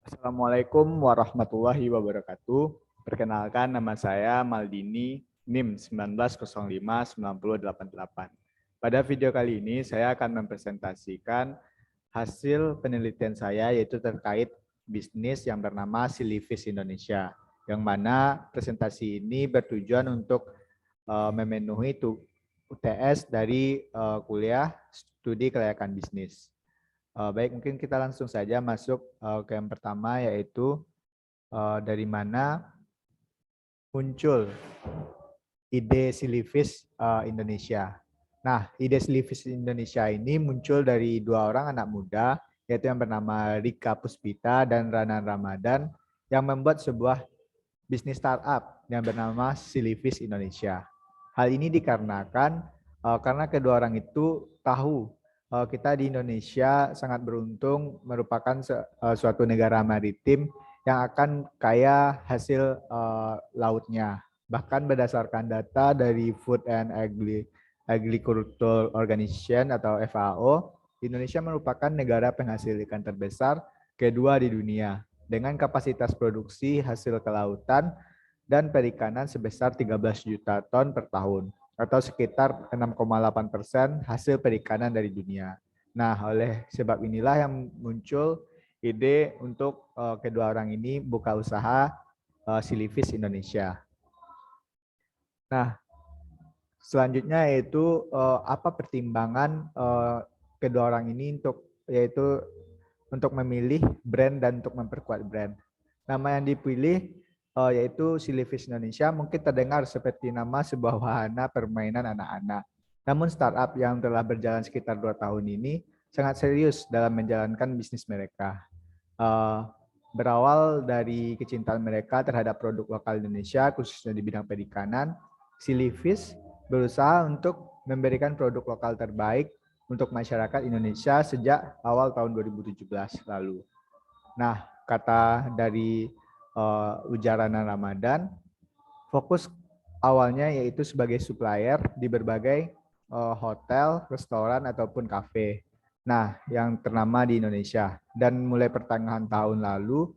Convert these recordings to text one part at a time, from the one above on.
Assalamualaikum warahmatullahi wabarakatuh. Perkenalkan, nama saya Maldini, NIM 19059088. Pada video kali ini, saya akan mempresentasikan hasil penelitian saya, yaitu terkait bisnis yang bernama Silivis Indonesia, yang mana presentasi ini bertujuan untuk memenuhi UTS dari kuliah studi kelayakan bisnis. Baik, mungkin kita langsung saja masuk ke yang pertama, yaitu dari mana muncul ide Silivis Indonesia. Nah, ide Silivis Indonesia ini muncul dari dua orang anak muda, yaitu yang bernama Rika Puspita dan Ranan Ramadan, yang membuat sebuah bisnis startup yang bernama Silivis Indonesia. Hal ini dikarenakan karena kedua orang itu tahu kita di Indonesia sangat beruntung merupakan suatu negara maritim yang akan kaya hasil lautnya. Bahkan berdasarkan data dari Food and Agricultural Organization atau FAO, Indonesia merupakan negara penghasil ikan terbesar kedua di dunia dengan kapasitas produksi hasil kelautan dan perikanan sebesar 13 juta ton per tahun, atau sekitar 6,8% hasil perikanan dari dunia. Nah, oleh sebab inilah yang muncul ide untuk kedua orang ini buka usaha Silivis Indonesia. Nah, selanjutnya yaitu apa pertimbangan kedua orang ini untuk memilih brand dan untuk memperkuat brand. Nama yang dipilih yaitu Silivis Indonesia, mungkin terdengar seperti nama sebuah wahana permainan anak-anak. Namun startup yang telah berjalan sekitar 2 tahun ini sangat serius dalam menjalankan bisnis mereka. Berawal dari kecintaan mereka terhadap produk lokal Indonesia, khususnya di bidang perikanan, Silivis berusaha untuk memberikan produk lokal terbaik untuk masyarakat Indonesia sejak awal tahun 2017 lalu. Nah, kata dari Ujarana Ramadan, fokus awalnya yaitu sebagai supplier di berbagai hotel, restoran, ataupun kafe. Nah, yang ternama di Indonesia. Dan mulai pertengahan tahun lalu,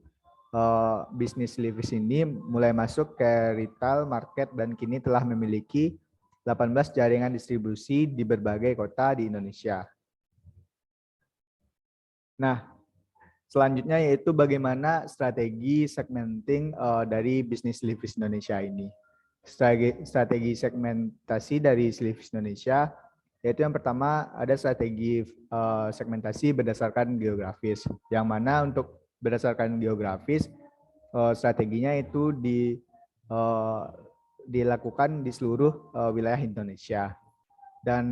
bisnis Silivis ini mulai masuk ke retail market dan kini telah memiliki 18 jaringan distribusi di berbagai kota di Indonesia. Nah, selanjutnya yaitu bagaimana strategi segmenting dari bisnis Silivis Indonesia ini. Strategi segmentasi dari Silivis Indonesia yaitu yang pertama ada strategi segmentasi berdasarkan geografis, yang mana untuk berdasarkan geografis strateginya itu dilakukan di seluruh wilayah Indonesia. Dan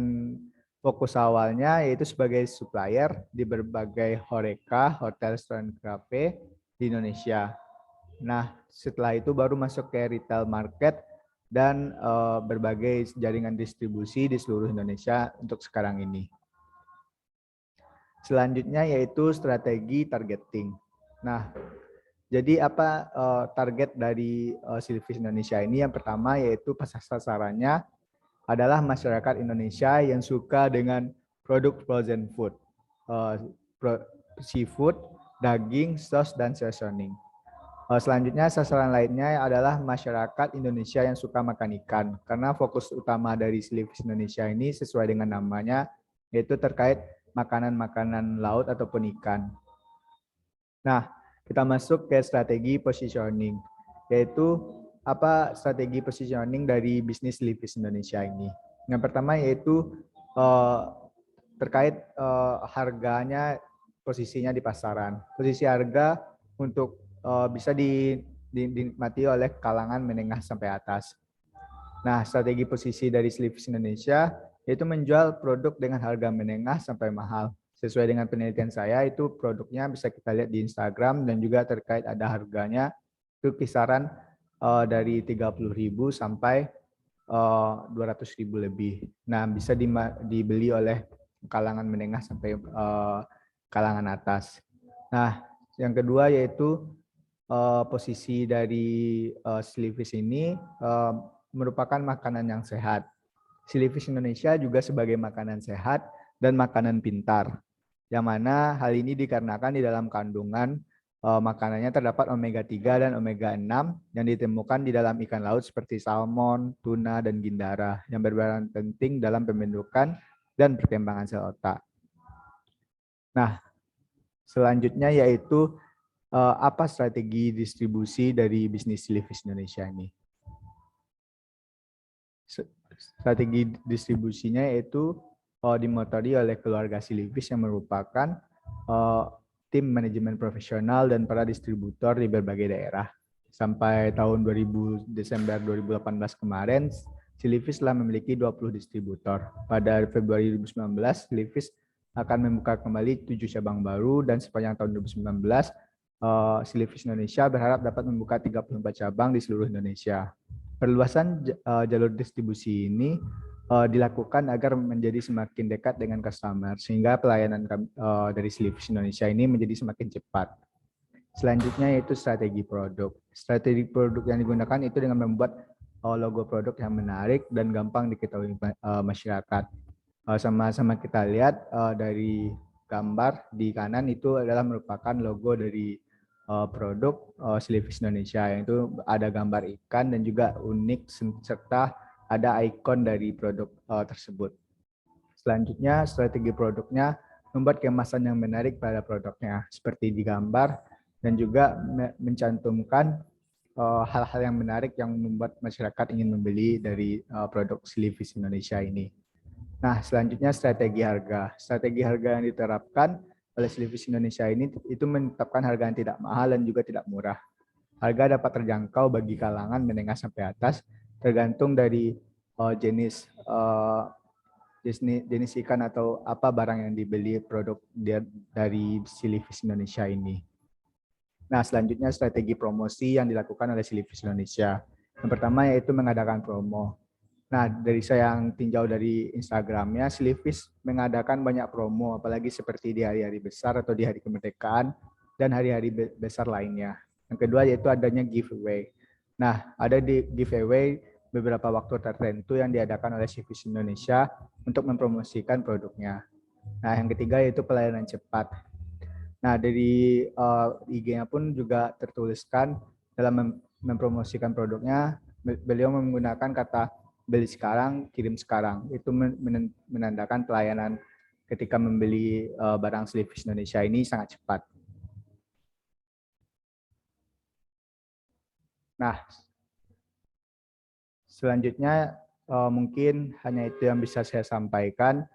fokus awalnya yaitu sebagai supplier di berbagai horeca, hotel, restoran, cafe di Indonesia. Nah, setelah itu baru masuk ke retail market dan berbagai jaringan distribusi di seluruh Indonesia untuk sekarang ini. Selanjutnya yaitu strategi targeting. Nah, jadi apa target dari Silivis Indonesia ini? Yang pertama yaitu pasar sasarannya adalah masyarakat Indonesia yang suka dengan produk frozen food, seafood, daging, saus, dan seasoning. Selanjutnya sasaran lainnya adalah masyarakat Indonesia yang suka makan ikan, karena fokus utama dari Silivis Indonesia ini sesuai dengan namanya, yaitu terkait makanan-makanan laut ataupun ikan. Nah, kita masuk ke strategi positioning, yaitu apa strategi positioning dari bisnis Silivis Indonesia ini. Yang pertama yaitu terkait harganya, posisinya di pasaran. Posisi harga untuk bisa dinikmati oleh kalangan menengah sampai atas. Nah, strategi posisi dari Silivis Indonesia yaitu menjual produk dengan harga menengah sampai mahal. Sesuai dengan penelitian saya, itu produknya bisa kita lihat di Instagram dan juga terkait ada harganya itu kisaran dari 30.000 sampai 200.000 lebih. Nah, bisa dibeli oleh kalangan menengah sampai kalangan atas. Nah, yang kedua yaitu posisi dari Silivis ini merupakan makanan yang sehat. Silivis Indonesia juga sebagai makanan sehat dan makanan pintar, yang mana hal ini dikarenakan di dalam kandungan makanannya terdapat omega 3 dan omega 6 yang ditemukan di dalam ikan laut seperti salmon, tuna, dan gindara yang berperan penting dalam pembentukan dan perkembangan sel otak. Nah, selanjutnya yaitu apa strategi distribusi dari bisnis Silifis Indonesia ini? Strategi distribusinya yaitu dimotori oleh keluarga Silifis yang merupakan tim manajemen profesional dan para distributor di berbagai daerah. Sampai tahun Desember 2018 kemarin, Silifis telah memiliki 20 distributor. Pada Februari 2019, Silifis akan membuka kembali 7 cabang baru dan sepanjang tahun 2019, Silifis Indonesia berharap dapat membuka 34 cabang di seluruh Indonesia. Perluasan jalur distribusi ini dilakukan agar menjadi semakin dekat dengan customer, sehingga pelayanan dari Silifis Indonesia ini menjadi semakin cepat. Selanjutnya yaitu strategi produk. Strategi produk yang digunakan itu dengan membuat logo produk yang menarik dan gampang diketahui masyarakat. Sama-sama kita lihat dari gambar di kanan itu adalah merupakan logo dari produk Silifis Indonesia, yang itu ada gambar ikan dan juga unik serta ada ikon dari produk tersebut. Selanjutnya, strategi produknya membuat kemasan yang menarik pada produknya, seperti di gambar, dan juga mencantumkan hal-hal yang menarik yang membuat masyarakat ingin membeli dari produk Silifis Indonesia ini. Nah, selanjutnya strategi harga. Strategi harga yang diterapkan oleh Silifis Indonesia ini itu menetapkan harga yang tidak mahal dan juga tidak murah. Harga dapat terjangkau bagi kalangan menengah sampai atas, tergantung dari jenis ikan atau apa barang yang dibeli produk dari Silifis Indonesia ini. Nah, selanjutnya strategi promosi yang dilakukan oleh Silifis Indonesia. Yang pertama yaitu mengadakan promo. Nah, dari saya yang tinjau dari Instagramnya, Silifis mengadakan banyak promo, apalagi seperti di hari-hari besar atau di hari kemerdekaan dan hari-hari besar lainnya. Yang kedua yaitu adanya giveaway. Nah, ada di giveaway beberapa waktu tertentu yang diadakan oleh Silifis Indonesia untuk mempromosikan produknya. Nah, yang ketiga yaitu pelayanan cepat. Nah, dari IG-nya pun juga tertuliskan dalam mempromosikan produknya, beliau menggunakan kata beli sekarang, kirim sekarang. Itu menandakan pelayanan ketika membeli barang Silifis Indonesia ini sangat cepat. Nah, selanjutnya mungkin hanya itu yang bisa saya sampaikan.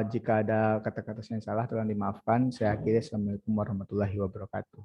Jika ada kata-kata yang salah, tolong dimaafkan. Saya akhiri. Assalamualaikum warahmatullahi wabarakatuh.